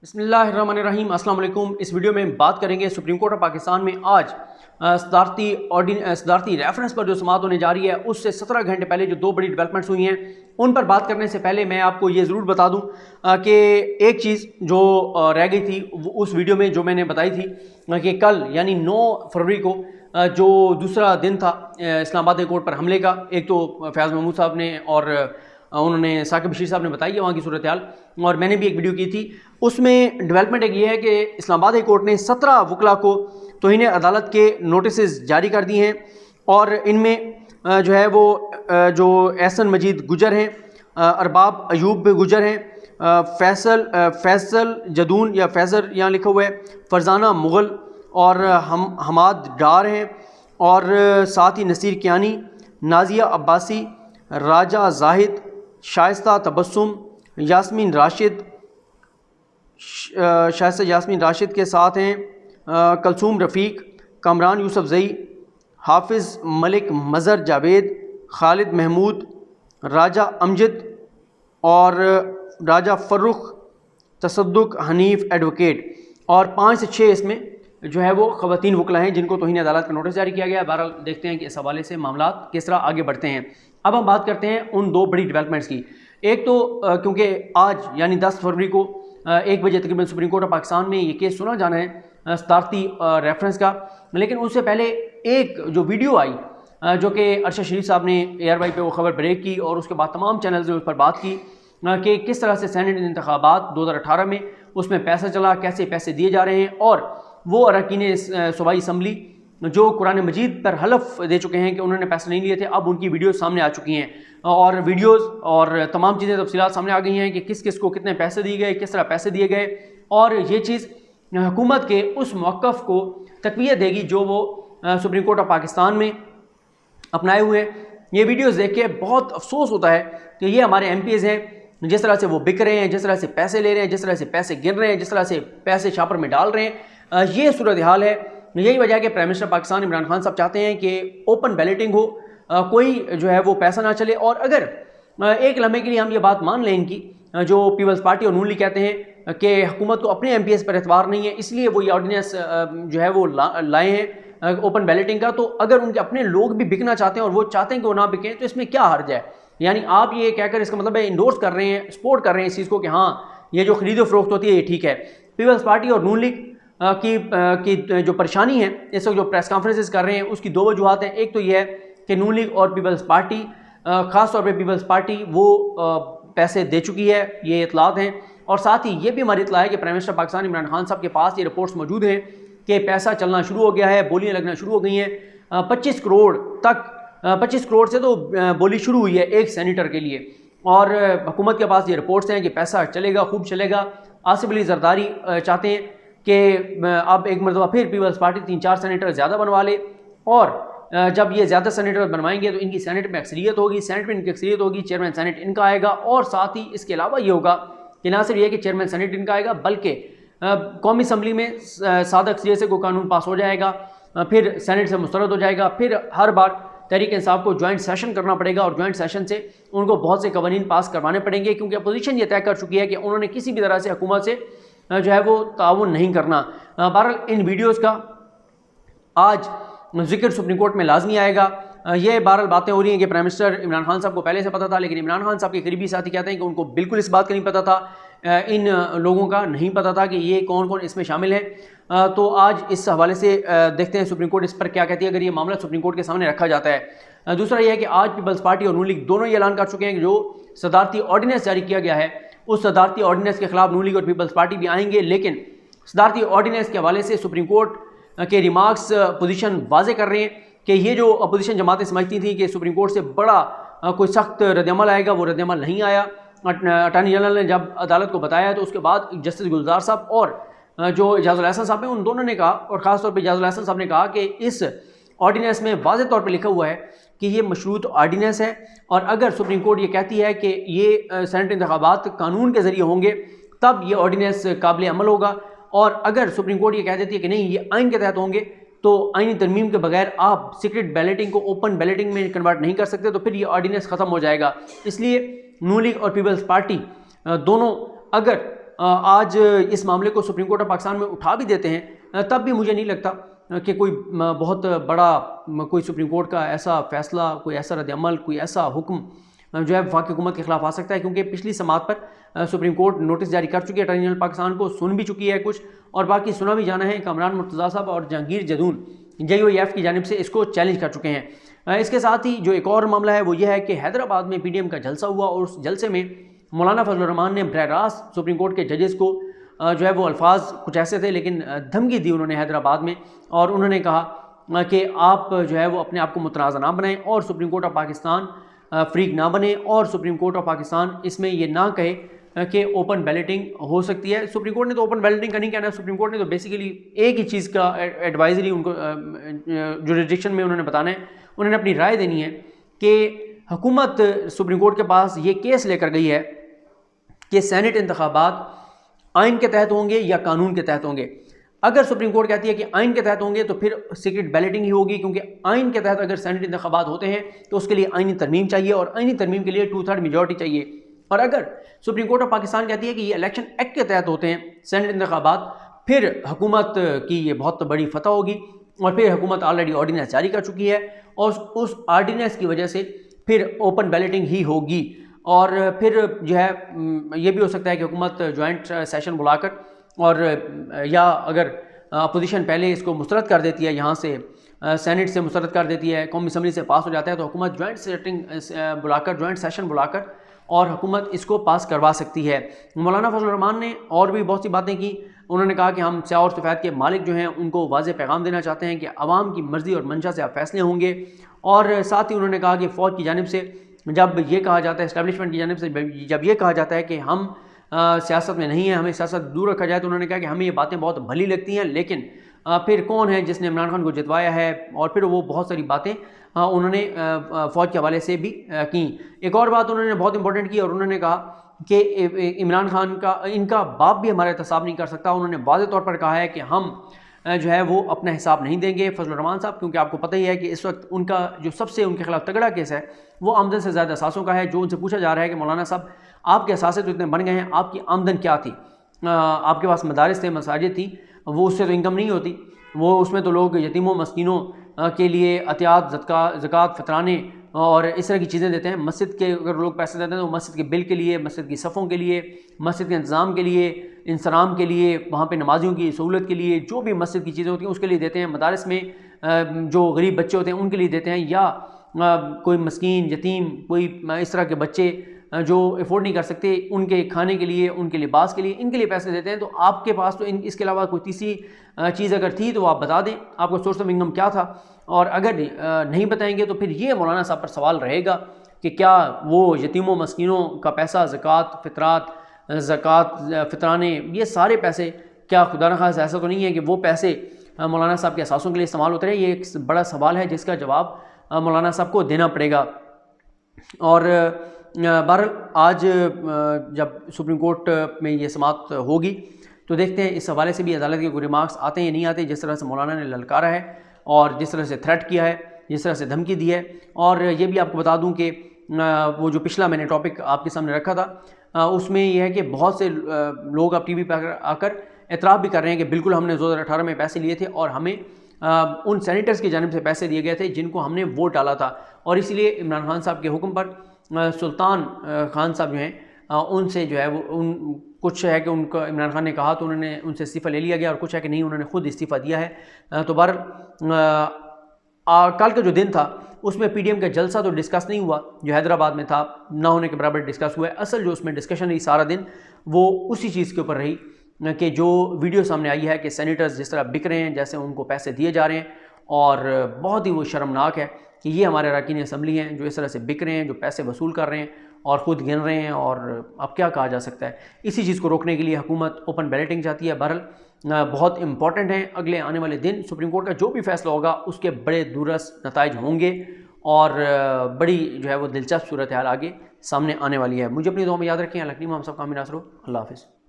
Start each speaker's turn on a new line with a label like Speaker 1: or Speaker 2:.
Speaker 1: बिस्मिल्लाहिर्रहमानिर्रहीम अस्सलाम वालेकुम। इस वीडियो में बात करेंगे सुप्रीम कोर्ट ऑफ पाकिस्तान में आज सदारती रेफरेंस पर जो समाअत होने जा रही है उससे 17 घंटे पहले जो दो बड़ी डेवलपमेंट्स हुई हैं उन पर बात करने से पहले मैं आपको ये ज़रूर बता दूं कि एक चीज़ जो रह गई थी उस वीडियो में जो मैंने बताई थी कि कल यानी 9 फरवरी को जो दूसरा दिन था इस्लामाबाद हाई कोर्ट पर हमले का, एक तो फैज़ महमूद साहब ने और उन्होंने साकिब बशीर साहब ने बताई है वहाँ की सूरत हाल, और मैंने भी एक वीडियो की थी। उसमें डेवलपमेंट एक ये है कि इस्लामाबाद हाई कोर्ट ने 17 वकला को तौहीन अदालत के नोटिस जारी कर दिए हैं और इनमें जो है वो जो एहसन मजीद गुजर हैं, अरबाब अयूब गुजर हैं, फैसल जदून या फैज़र यहाँ लिखा हुआ है, फरजाना मुग़ल और हमाद डार हैं, और साथ ही नसीर कियानी, नाजिया अब्बासी, राजा जाहिद, शाइस्ता तबस्सुम, यास्मीन राशिद, शाइस्ता यास्मीन राशिद के साथ हैं कलसूम रफ़ीक, कामरान यूसुफ ज़ई, हाफिज़ मलिक मज़हर जावेद, खालिद महमूद, राजा अमजद और राजा फ़र्रुख तसद्दुक हनीफ एडवोकेट, और 5 से 6 इसमें जो है वो ख़वातीन वकला हैं जिनको तौहीन अदालत का नोटिस जारी किया गया है। बहरहाल देखते हैं कि इस हवाले से मामला किस तरह आगे बढ़ते हैं। अब हम बात करते हैं उन दो बड़ी डेवलपमेंट्स की। एक तो क्योंकि आज यानी 10 फरवरी को 1 बजे तकरीबन सुप्रीम कोर्ट ऑफ पाकिस्तान में ये केस सुना जाना है सदारती रेफरेंस का, लेकिन उससे पहले एक जो वीडियो आई जो कि अरशद शरीफ साहब ने ARY पे वो खबर ब्रेक की और उसके बाद तमाम चैनल्स ने उस पर बात की कि किस तरह से सेनेट इंतखाबात 2018 में उसमें पैसा चला, कैसे पैसे दिए जा रहे हैं, और वो अरकान सूबाई असम्बली जो कुरान मजीद पर हलफ दे चुके हैं कि उन्होंने पैसे नहीं लिए थे, अब उनकी वीडियोस सामने आ चुकी हैं और वीडियोस और तमाम चीज़ें तफसीलात सामने आ गई हैं कि किस किस को कितने पैसे दिए गए, किस तरह पैसे दिए गए, और ये चीज़ हुकूमत के उस मौक़िफ़ को तक़वियत देगी जो वो सुप्रीम कोर्ट ऑफ पाकिस्तान में अपनाए हुए हैं। ये वीडियोज़ देख के बहुत अफसोस होता है कि ये हमारे MPs हैं, जिस तरह से वो बिक रहे हैं, जिस तरह से पैसे ले रहे हैं, जिस तरह से पैसे गिन रहे हैं, जिस तरह से पैसे छापर में डाल रहे हैं, ये सूरत हाल है। यही वजह है कि प्राइम मिनिस्टर पाकिस्तान इमरान खान साहब चाहते हैं कि ओपन बैलेटिंग हो, कोई जो है वो पैसा ना चले, और अगर एक लम्हे के लिए हम ये बात मान लें इनकी जो पीपल्स पार्टी और नून लीग कहते हैं कि हुकूमत को अपने MPs पर एतबार नहीं है, इसलिए वो ये ऑर्डिनेंस जो है वो लाए हैं ओपन बैलेटिंग का, तो अगर उनके अपने लोग भी बिकना चाहते हैं और वो चाहते हैं कि वो ना बिकें तो इसमें क्या हर्ज है। यानी आप ये कहकर इसका मतलब है इंडोर्स कर रहे हैं, सपोर्ट कर रहे हैं इस चीज़ को कि हाँ ये जो खरीदो फरोख्त होती है ये ठीक है। पीपल्स पार्टी और नून लीग की जो परेशानी है इस वक्त जो प्रेस कॉन्फ्रेंसेस कर रहे हैं उसकी दो वजूहत हैं। एक तो ये है कि नून लीग और पीपल्स पार्टी, ख़ास तौर पे पीपल्स पार्टी वो पैसे दे चुकी है, ये इतलात हैं, और साथ ही ये भी हमारी इतला है कि प्राइम मिनिस्टर पाकिस्तान इमरान खान साहब के पास ये रिपोर्ट्स मौजूद हैं कि पैसा चलना शुरू हो गया है, बोलियाँ लगना शुरू हो गई हैं। 25 करोड़ तक 25 करोड़ से तो बोली शुरू हुई है एक सेनेटर के लिए, और हुकूमत के पास ये रिपोर्ट्स हैं कि पैसा चलेगा, खूब चलेगा। आसिफ अली जरदारी चाहते हैं कि अब एक मरतबा फिर पीपल्स पार्टी 3-4 सेनेटर ज़्यादा बनवा ले, और जब ये ज़्यादा सेनेटर बनवाएंगे तो इनकी सेनेट में अक्सरियत होगी, सेनेट में इनकी अक्सरियत होगी, चेयरमैन सेनेट इनका आएगा, और साथ ही इसके अलावा ये होगा कि ना सिर्फ ये कि चेयरमैन सेनेट इनका आएगा बल्कि कौमी असम्बली में सादा अक्सरियत से कोई कानून पास हो जाएगा, फिर सेनेट से मुस्तरद हो जाएगा, फिर हर बार तहरीक इंसाफ को ज्वाइंट सेशन करना पड़ेगा और ज्वाइंट सेशन से उनको बहुत से कवानीन पास करवाने पड़ेंगे, क्योंकि अपोजिशन ये तय कर चुकी है कि उन्होंने किसी भी तरह से हुकूमत से जो है वो ताउन नहीं करना। बहरहाल इन वीडियोस का आज जिक्र सुप्रीम कोर्ट में लाजमी आएगा। ये बहरहाल बातें हो रही हैं कि प्राइम मिनिस्टर इमरान खान साहब को पहले से पता था, लेकिन इमरान खान साहब के करीबी साथी कहते हैं कि उनको बिल्कुल इस बात का नहीं पता था, इन लोगों का नहीं पता था कि ये कौन कौन इसमें शामिल है। तो आज इस हवाले से देखते हैं सुप्रीम कोर्ट इस पर क्या कहती है अगर ये मामला सुप्रीम कोर्ट के सामने रखा जाता है। दूसरा यह है कि आज पीपल्स पार्टी और नून लीग दोनों ये ऐलान कर चुके हैं कि जो सदारती ऑर्डिनेंस जारी किया गया है उस सदारती ऑर्डिनेंस के खिलाफ नून लीग और पीपल्स पार्टी भी आएंगे, लेकिन सदारती ऑर्डिनेंस के हवाले से सुप्रीम कोर्ट के रिमार्क्स पोजीशन वाजे कर रहे हैं कि ये जो अपोजिशन जमातें समझती थी कि सुप्रीम कोर्ट से बड़ा कोई सख्त रद्दअमल आएगा, वो रद्दअमल नहीं आया। अटॉर्नी जनरल ने जब अदालत को बताया तो उसके बाद जस्टिस गुलजार साहब और जो इजाज़ुल एहसन साहब हैं उन दोनों ने कहा, और ख़ास तौर पर इजाज़ुल एहसन साहब ने कहा कि इस ऑर्डिनेंस में वाज़ेह तौर पर लिखा हुआ है कि ये मशरूत ऑर्डिनेंस है, और अगर सुप्रीम कोर्ट ये कहती है कि ये सेनेट इंतखाबात कानून के ज़रिए होंगे तब ये ऑर्डिनेंस काबिल अमल होगा, और अगर सुप्रीम कोर्ट ये कह देती है कि नहीं ये आइन के तहत होंगे तो आइनी तरमीम के बगैर आप सीक्रेट बैलेटिंग को ओपन बैलेटिंग में कन्वर्ट नहीं कर सकते, तो फिर ये ऑर्डिनेंस ख़त्म हो जाएगा। इसलिए नून लीग और पीपल्स पार्टी दोनों अगर आज इस मामले को सुप्रीम कोर्ट ऑफ पाकिस्तान में उठा भी देते हैं, तब भी मुझे नहीं लगता कि कोई बहुत बड़ा कोई सुप्रीम कोर्ट का ऐसा फैसला, कोई ऐसा रद्द-ए-अमल, कोई ऐसा हुक्म जो है वफाकी हुकूमत के खिलाफ आ सकता है, क्योंकि पिछली समात पर सुप्रीम कोर्ट नोटिस जारी कर चुकी है अटॉर्नी जनरल पाकिस्तान को, सुन भी चुकी है कुछ, और बाकी सुना भी जाना है। कामरान मुर्तज़ा साहब और जहांगीर जदून JOEF की जानिब से इसको चैलेंज कर चुके हैं। इसके साथ ही जो एक और मामला है वो ये है कि हैदराबाद में PDM का जलसा हुआ और उस जलसे में मौलाना फजल रहमान ने बरह रास्त सुप्रीम कोर्ट के जजेस को जो है वो अल्फाज कुछ ऐसे थे, लेकिन धमकी दी उन्होंने हैदराबाद में, और उन्होंने कहा कि आप जो है वो अपने आप को मुतनाज़ा ना बनाएं और supreme court of Pakistan freak ना बने, और सुप्रीम कोर्ट ऑफ पाकिस्तान इसमें ये ना कहे कि ओपन बैलेटिंग हो सकती है। सुप्रीम कोर्ट ने तो ओपन बैलेटिंग का नहीं कहना है, सुप्रीम कोर्ट ने तो बेसिकली एक ही चीज़ का एडवाइजरी उनको जुरिडिक्शन में उन्होंने बताना है, उन्होंने अपनी राय देनी है कि हुकूमत सुप्रीम कोर्ट के पास ये केस लेकर गई है कि सेनेट इंतखाबात आइन के तहत होंगे या कानून के तहत होंगे। अगर सुप्रीम कोर्ट कहती है कि आइन के तहत होंगे तो फिर सीक्रेट बैलेटिंग ही होगी, क्योंकि आइन के तहत अगर सेनेट इंतखाबात होते हैं तो उसके लिए आइनी तरमीम चाहिए, और आइनी तरमीम के लिए 2/3 मेजॉरिटी चाहिए। और अगर सुप्रीम कोर्ट ऑफ पाकिस्तान कहती है कि ये इलेक्शन एक्ट के तहत होते हैं सेनेट इंतखाबात, फिर हुकूमत की ये बहुत बड़ी फतह होगी, और फिर हुकूमत ऑलरेडी ऑर्डिनेंस जारी कर चुकी है, और उस ऑर्डिनेंस की वजह से फिर ओपन बैलेटिंग ही होगी। और फिर जो है ये भी हो सकता है कि हुकूमत जॉइंट सेशन बुलाकर, और या अगर अपोजिशन पहले इसको मुस्तरद कर देती है, यहाँ से सेनेट से मुस्तरद कर देती है, कौमी असम्बली से पास हो जाता है, तो हुकूमत जॉइंट सेशन बुलाकर और हुकूमत इसको पास करवा सकती है। मौलाना फजल रहमान ने और भी बहुत सी बातें की। उन्होंने कहा कि हम स्याह और सफ़ेद के मालिक जो हैं उनको वाज़ेह पैगाम देना चाहते हैं कि आवाम की मर्ज़ी और मंशा से आप फैसले होंगे, और साथ ही उन्होंने कहा कि फ़ौज की जानिब से जब ये कहा जाता है, इस्टेब्लिशमेंट की जानिब से जब ये कहा जाता है कि हम सियासत में नहीं है, हमें सियासत दूर रखा जाए, तो उन्होंने कहा कि हमें ये बातें बहुत भली लगती हैं, लेकिन फिर कौन है जिसने इमरान खान को जितवाया है, और फिर वो बहुत सारी बातें उन्होंने फ़ौज के हवाले से भी की। एक और बात उन्होंने बहुत इंपॉर्टेंट की, और उन्होंने कहा कि इमरान खान का इनका बाप भी हमारा एहतसाब नहीं कर सकता। उन्होंने वाज़ेह तौर पर कहा है कि हम जो है वो अपना हिसाब नहीं देंगे फजल रहमान साहब, क्योंकि आपको पता ही है कि इस वक्त उनका जो सबसे उनके खिलाफ तगड़ा केस है वो आमदन से ज़्यादा असासों का है। जो उनसे पूछा जा रहा है कि मौलाना साहब आपके असासे तो इतने बन गए हैं, आपकी आमदन क्या थी? आपके पास मदारिस थे, मसाजिद थी, वो उससे तो इनकम नहीं होती, वो उसमें तो लोग यतीमों मस्कीनों के लिए अतियात, ज़कात, फितराने और इस तरह की चीज़ें देते हैं। मस्जिद के अगर लोग पैसे देते हैं तो मस्जिद के बिल के लिए, मस्जिद की सफ़ों के लिए, मस्जिद के इंतज़ाम के लिए, इंसराम के लिए, वहाँ पे नमाजियों की सहूलत के लिए, जो भी मस्जिद की चीज़ें होती हैं उसके लिए देते हैं। मदारिस में जो गरीब बच्चे होते हैं उनके लिए देते हैं, या कोई मस्कीन, यतीम, कोई इस तरह के बच्चे जो अफोर्ड नहीं कर सकते, उनके खाने के लिए, उनके लिबास के लिए, इनके लिए पैसे देते हैं। तो आपके पास तो इसके अलावा कोई तीसरी चीज़ अगर थी तो आप बता दें, आपका सोर्स ऑफ इनकम क्या था। और अगर नहीं बताएंगे तो फिर ये मौलाना साहब पर सवाल रहेगा कि क्या वो यतीमों मस्कीनों का पैसा, ज़कात, फितराने, ये सारे पैसे क्या खुदा न खास ऐसा तो नहीं है कि वो पैसे मौलाना साहब के असासों के लिए इस्तेमाल होते रहे? ये एक बड़ा सवाल है जिसका जवाब मौलाना साहब को देना पड़ेगा। और बहरहाल आज जब सुप्रीम कोर्ट में ये समाअत होगी तो देखते हैं इस हवाले से भी अदालत के कोई रिमार्क्स आते हैं या नहीं आते। जिस तरह से मौलाना ने ललकारा है और जिस तरह से थ्रेट किया है, जिस तरह से धमकी दी है। और ये भी आपको बता दूं कि वो जो पिछला मैंने टॉपिक आपके सामने रखा था उसमें यह है कि बहुत से लोग अब TV पर आकर एतराफ़ भी कर रहे हैं कि बिल्कुल हमने 2018 में पैसे लिए थे और हमें उन सेनेटर्स की जानिब से पैसे दिए गए थे जिनको हमने वोट डाला था, और इसीलिए इमरान खान साहब के हुक्म पर सुल्तान खान साहब जो हैं उनसे जो है वो कुछ है कि उनका इमरान खान ने कहा तो उन्होंने उनसे इस्तीफ़ा ले लिया गया, और कुछ है कि नहीं, उन्होंने खुद इस्तीफ़ा दिया है। तो कल का जो दिन था उसमें PDM का जलसा तो डिस्कस नहीं हुआ, जो हैदराबाद में था ना होने के बराबर डिस्कस हुआ है। असल जो उसमें डिस्कशन रही सारा दिन वो उसी चीज़ के ऊपर रही कि जो वीडियो सामने आई है कि सेनेटर्स जिस तरह बिक रहे हैं, जैसे उनको पैसे दिए जा रहे हैं, और बहुत ही वो शर्मनाक है कि ये हमारे अरकान असम्बली हैं जो इस तरह से बिक रहे हैं, जो पैसे वसूल कर रहे हैं और ख़ुद गिन रहे हैं। और अब क्या कहा जा सकता है, इसी चीज़ को रोकने के लिए हुकूमत ओपन बैलेटिंग चाहती है। बहरहाल बहुत इंपॉर्टेंट है, अगले आने वाले दिन सुप्रीम कोर्ट का जो भी फैसला होगा उसके बड़े दूरस नताइज होंगे, और बड़ी जो है वो दिलचस्प सूरत हाल आगे सामने आने वाली है। मुझे अपनी दुआ में याद रखें। अल्लाह हम सब कामिल नासर हो। अल्लाह हाफ़िज़।